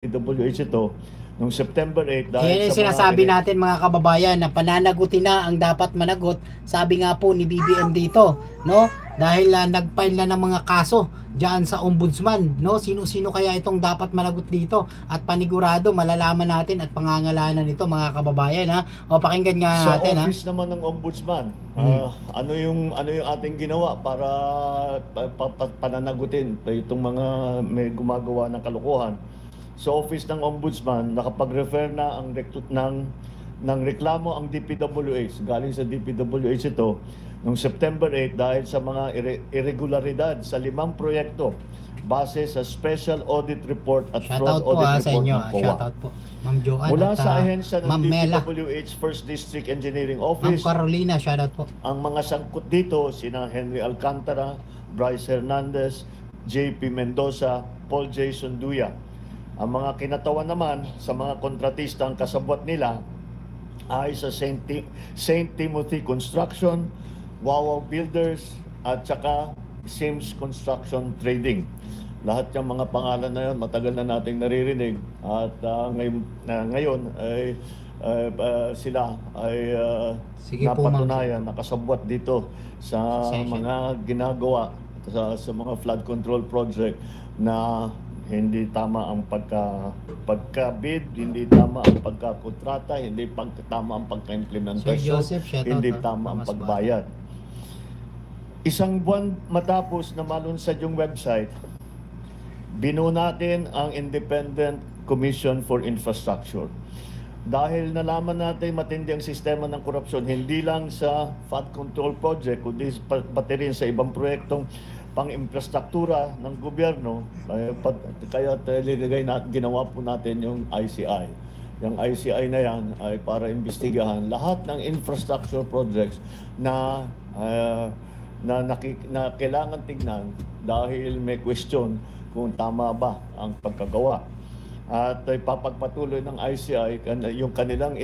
DPWH ito noong September 8 dahil Yan yung sa sinasabi natin mga kababayan na pananagutin na ang dapat managot. Sabi nga po ni BBM dito, no? Dahil nag-file na ng mga kaso diyan sa ombudsman, no? Sino-sino kaya itong dapat managot dito? At panigurado malalaman natin at pangangalanan nito mga kababayan, ha? O pakinggan nga sa natin, ha? office naman ng ombudsman. Ano yung ating ginawa para pananagutin itong mga may gumagawa ng kalokohan. Sa office ng ombudsman, nakapag-refer na ng reklamo ang DPWH. Galing sa DPWH ito noong September 8 dahil sa mga irregularidad sa 5 proyekto base sa Special Audit Report at Fraud Shoutout po Audit sa Report inyo. ng COA. Shoutout po. Ma'am Joanne Mula at sa ahensya ng Ma'am Mela. DPWH First District Engineering Ma'am Office, Carolina, shoutout po. ang mga sangkot dito sina Henry Alcantara, Bryce Hernandez, JP Mendoza, Paul Jason Duya. Ang mga kinatawan naman sa mga kontratista ang kasabwat nila ay sa St. Timothy Construction, Wawaw Builders at saka Sims Construction Trading. Lahat yung mga pangalan na yun, matagal na nating naririnig at ngayon ay sila ay Sige po, ma'am. napatunayan, nakasabwat dito sa mga ginagawa sa mga flood control project na hindi tama ang pagka-bid, hindi tama ang pagkakontrata, hindi tama ang pagka-implementasyon, Sir Joseph, shout out, hindi ha? tama ang Thomas pagbayad. Isang buwan matapos na malunsad yung website, binuo natin ang Independent Commission for Infrastructure. Dahil nalaman natin matindi ang sistema ng korupsyon, hindi lang sa flood control project, kundi pati rin sa ibang proyektong pang-infrastruktura ng gobyerno, kaya ginawa po natin yung ICI. Yung ICI na yan ay para imbestigahan lahat ng infrastructure projects na kailangan tignan dahil may question kung tama ba ang pagkagawa. At ipapagpatuloy ng ICI yung kanilang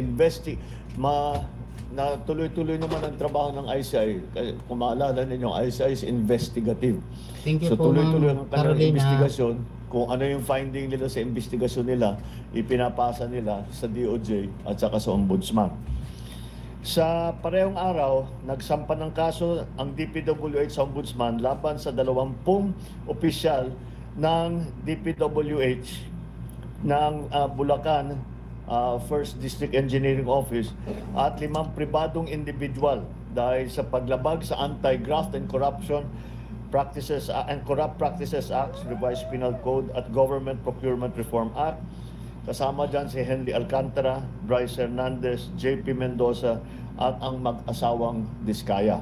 na tuloy-tuloy naman ang trabaho ng ICI. Kung maalala ninyo, ICI is investigative. Thank you So po, tuloy-tuloy Ma'am ang kanilang Carolina. investigasyon. Kung ano yung finding nila sa investigasyon nila, ipinapasa nila sa DOJ at saka sa Ombudsman. Sa parehong araw, nagsampa ng kaso ang DPWH sa Ombudsman laban sa 20 opisyal ng DPWH ng Bulacan First District Engineering Office at 5 pribadong individual dahil sa paglabag sa Anti-Graft and Corruption Practices and Corrupt Practices Act, Revised Penal Code at Government Procurement Reform Act. Kasama dyan si Henry Alcantara, Bryce Hernandez, JP Mendoza at ang mag-asawang Diskaya.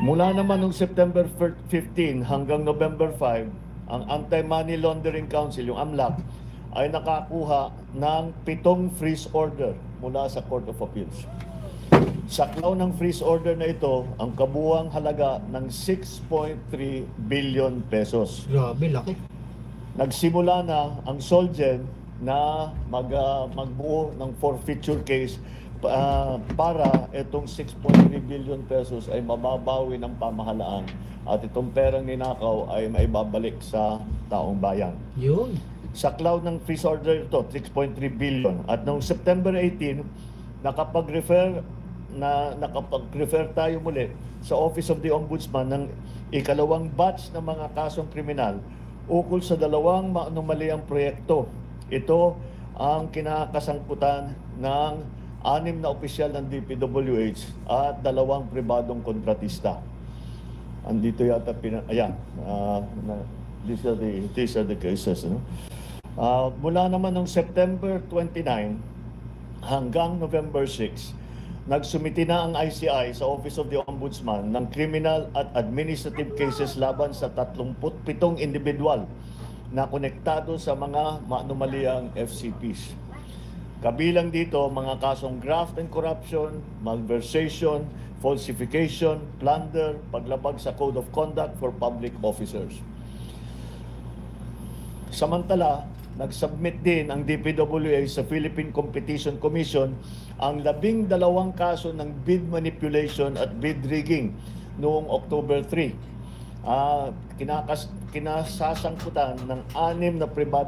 Mula naman noong September 15 hanggang November 5, ang Anti-Money Laundering Council, yung AMLAC, ay nakakuha ng 7 freeze order mula sa Court of Appeals. Saklaw ng freeze order na ito ang kabuuang halaga ng 6.3 billion pesos. Grabe, laki. Nagsimula na ang Solgen na magbuo ng forfeiture case para itong 6.3 billion pesos ay mababawi ng pamahalaan at itong perang ninakaw ay maibabalik sa taong bayan. Yun. Saklaw ng freeze order ito, 6.3 billion. At noong September 18, nakapag-refer tayo muli sa Office of the Ombudsman ng ikalawang batch ng mga kasong kriminal ukol sa 2 maanomaliang proyekto. Ito ang kinakasangkutan ng 6 na opisyal ng DPWH at 2 pribadong kontratista. Andito yata these are the cases. No? Mula naman noong September 29 hanggang November 6, nagsumiti na ang ICI sa Office of the Ombudsman ng criminal at administrative cases laban sa 37 individual na konektado sa mga maanomaliang FCPs. Kabilang dito mga kasong graft and corruption, malversation, falsification, plunder, paglabag sa Code of Conduct for Public Officers. Samantala, nag-submit din ang DPWH sa Philippine Competition Commission ang 12 kaso ng bid manipulation at bid rigging noong October 3. kinasasangkutan ng 6 na pribado